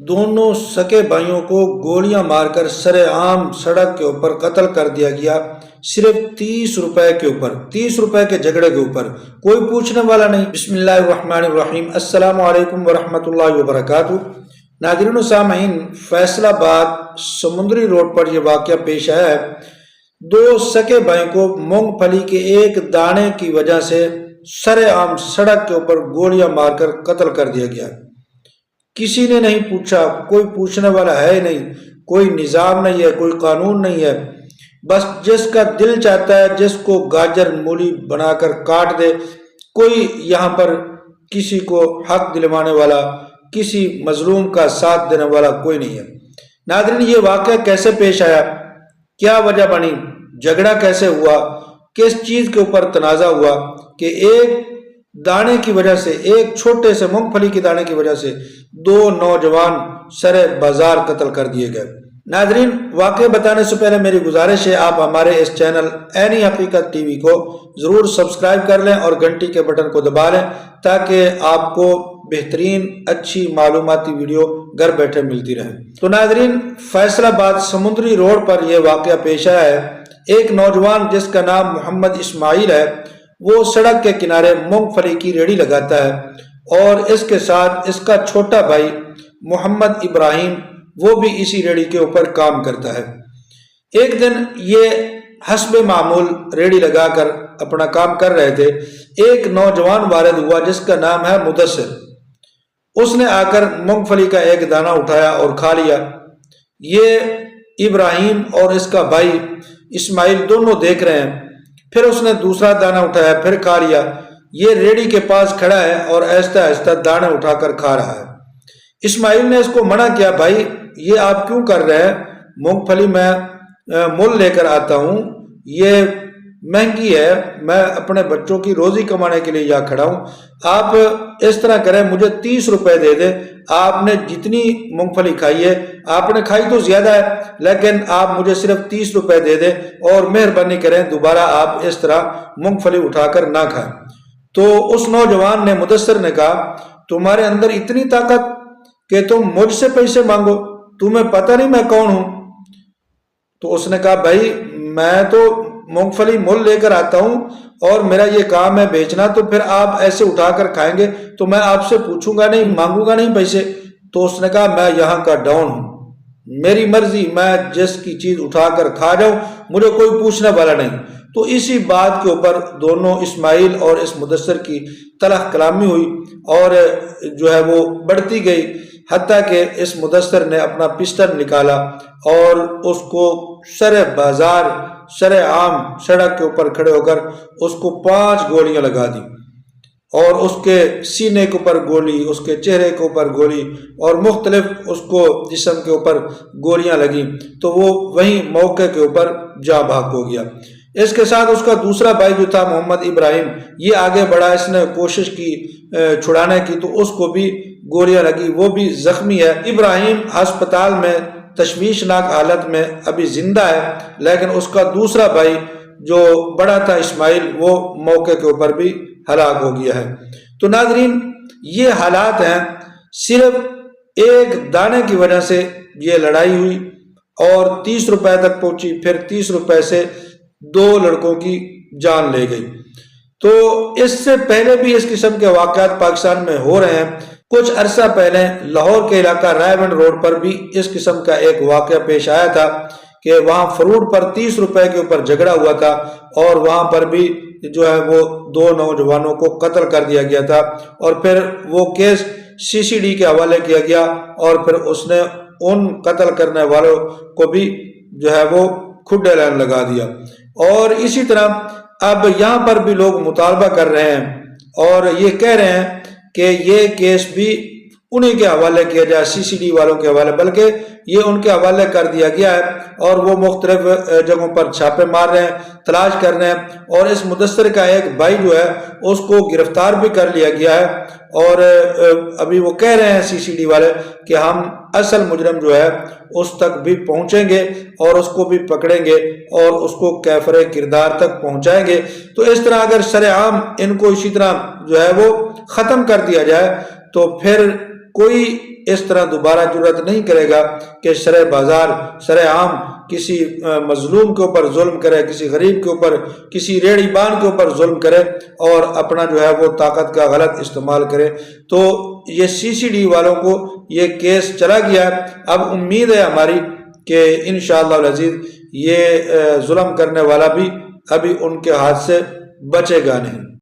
دونوں سکے بھائیوں کو گولیاں مار کر سر عام سڑک کے اوپر قتل کر دیا گیا، صرف 30 روپے کے اوپر، 30 روپے کے جھگڑے کے اوپر، کوئی پوچھنے والا نہیں۔ بسم اللہ الرحمن الرحیم، السلام علیکم ورحمۃ اللہ وبرکاتہ۔ ناظرین و سامعین، فیصل آباد سمندری روڈ پر یہ واقعہ پیش آیا ہے۔ دو سکے بھائیوں کو مونگ پھلی کے ایک دانے کی وجہ سے سر عام سڑک کے اوپر گولیاں مار کر قتل کر دیا گیا۔ کسی نے نہیں پوچھا، کوئی پوچھنے والا ہے نہیں، کوئی نظام نہیں ہے، کوئی قانون نہیں ہے، بس جس کا دل چاہتا ہے جس کو گاجر مولی بنا کر کاٹ دے۔ کوئی یہاں پر کسی کو حق دلوانے والا، کسی مظلوم کا ساتھ دینے والا کوئی نہیں ہے۔ ناظرین، یہ واقعہ کیسے پیش آیا، کیا وجہ بنی، جھگڑا کیسے ہوا، کس چیز کے اوپر تنازع ہوا کہ ایک دانے کی وجہ سے، ایک چھوٹے سے مونگ پھلی کے دانے کی وجہ سے دو نوجوان سر بازار قتل کر دیے گئے۔ ناظرین، واقعہ بتانے سے پہلے میری گزارش ہے آپ ہمارے اس چینل عینی حقیقت ٹی وی کو ضرور سبسکرائب کر لیں اور گھنٹی کے بٹن کو دبا لیں تاکہ آپ کو بہترین اچھی معلوماتی ویڈیو گھر بیٹھے ملتی رہے۔ تو ناظرین، فیصل آباد سمندری روڈ پر یہ واقعہ پیش آیا ہے۔ ایک نوجوان جس کا نام محمد اسماعیل ہے، وہ سڑک کے کنارے مونگ پھلی کی ریڑھی لگاتا ہے اور اس کے ساتھ اس کا چھوٹا بھائی محمد ابراہیم وہ بھی اسی ریڑھی کے اوپر کام کرتا ہے۔ ایک دن یہ حسب معمول ریڑھی لگا کر اپنا کام کر رہے تھے۔ ایک نوجوان وارد ہوا جس کا نام ہے مدثر۔ اس نے آ کر مونگ پھلی کا ایک دانہ اٹھایا اور کھا لیا۔ یہ ابراہیم اور اس کا بھائی اسماعیل دونوں دیکھ رہے ہیں۔ پھر اس نے دوسرا دانہ اٹھایا، پھر کھا لیا۔ یہ ریڑھی کے پاس کھڑا ہے اور آہستہ آہستہ دانے اٹھا کر کھا رہا ہے۔ اسماعیل نے اس کو منع کیا، بھائی یہ آپ کیوں کر رہے ہیں؟ مونگ پھلی میں مول لے کر آتا ہوں، یہ مہنگی ہے، میں اپنے بچوں کی روزی کمانے کے لیے یہاں کھڑا ہوں، آپ اس طرح کریں، مجھے 30 روپے دے دیں۔ آپ نے جتنی مونگ پھلی کھائی ہے، آپ نے کھائی تو زیادہ ہے لیکن آپ مجھے صرف 30 روپے دے دیں اور مہربانی کریں دوبارہ آپ اس طرح مونگ پھلی اٹھا کر نہ کھائیں۔ تو اس نوجوان نے، مدثر نے کہا، تمہارے اندر اتنی طاقت کہ تم مجھ سے پیسے مانگو، تمہیں پتہ نہیں میں کون ہوں؟ تو اس نے کہا، بھائی میں تو مونگ پھلی مول لے کر آتا ہوں اور میرا یہ کام ہے بیچنا، تو پھر آپ ایسے اٹھا کر کھائیں گے تو میں آپ سے پوچھوں گا نہیں، مانگوں گا نہیں پیسے؟ تو اس نے کہا، میں یہاں کا ڈاؤن ہوں، میری مرضی، میں جس کی چیز اٹھا کر کھا جاؤں، مجھے کوئی پوچھنے والا نہیں۔ تو اسی بات کے اوپر دونوں اسماعیل اور اس مدثر کی تلخ کلامی ہوئی اور جو ہے وہ بڑھتی گئی، حتیٰ کہ اس مدثر نے اپنا پسٹل نکالا اور اس کو سر بازار، سر عام سڑک کے اوپر کھڑے ہو کر اس کو 5 گولیاں لگا دی اور اس کے سینے کے اوپر گولی، اس کے چہرے کے اوپر گولی اور مختلف اس کو جسم کے اوپر گولیاں لگیں تو وہ وہیں موقع کے اوپر جاں بحق ہو گیا۔ اس کے ساتھ اس کا دوسرا بھائی جو تھا محمد ابراہیم، یہ آگے بڑھا، اس نے کوشش کی چھڑانے کی تو اس کو بھی گولیاں لگی، وہ بھی زخمی ہے۔ ابراہیم ہسپتال میں تشویشناک حالت میں ابھی زندہ ہے، لیکن اس کا دوسرا بھائی جو بڑا تھا اسماعیل، وہ موقع کے اوپر بھی ہلاک ہو گیا ہے۔ تو ناظرین، یہ حالات ہیں، صرف ایک دانے کی وجہ سے یہ لڑائی ہوئی اور 30 روپے تک پہنچی، پھر 30 روپے سے 2 لڑکوں کی جان لے گئی۔ تو اس سے پہلے بھی اس قسم کے واقعات پاکستان میں ہو رہے ہیں۔ کچھ عرصہ پہلے لاہور کے علاقہ رائے بند روڈ پر بھی اس قسم کا ایک واقعہ پیش آیا تھا کہ وہاں فروٹ پر 30 روپے کے اوپر جھگڑا ہوا تھا اور وہاں پر بھی جو ہے وہ 2 نوجوانوں کو قتل کر دیا گیا تھا اور پھر وہ کیس CCD کے حوالے کیا گیا اور پھر اس نے ان قتل کرنے والوں کو بھی جو ہے وہ کھڈے لائن لگا دیا۔ اور اسی طرح اب یہاں پر بھی لوگ مطالبہ کر رہے ہیں اور یہ کہہ رہے ہیں کہ یہ کیس بھی انہی کے حوالے کیا جائے، CCD والوں کے حوالے، بلکہ یہ ان کے حوالے کر دیا گیا ہے اور وہ مختلف جگہوں پر چھاپے مار رہے ہیں، تلاش کر رہے ہیں اور اس مدثر کا ایک بھائی جو ہے اس کو گرفتار بھی کر لیا گیا ہے اور ابھی وہ کہہ رہے ہیں CCD والے کہ ہم اصل مجرم جو ہے اس تک بھی پہنچیں گے اور اس کو بھی پکڑیں گے اور اس کو کیفر کردار تک پہنچائیں گے۔ تو اس طرح اگر سر عام ان کو اسی طرح جو ہے وہ ختم کر دیا جائے تو پھر کوئی اس طرح دوبارہ جرأت نہیں کرے گا کہ شرح بازار شرح عام کسی مظلوم کے اوپر ظلم کرے، کسی غریب کے اوپر، کسی ریڑھی بان کے اوپر ظلم کرے اور اپنا جو ہے وہ طاقت کا غلط استعمال کرے۔ تو یہ سی سی ڈی والوں کو یہ کیس چلا گیا ہے۔ اب امید ہے ہماری کہ انشاءاللہ العزیز یہ ظلم کرنے والا بھی ابھی ان کے ہاتھ سے بچے گا نہیں۔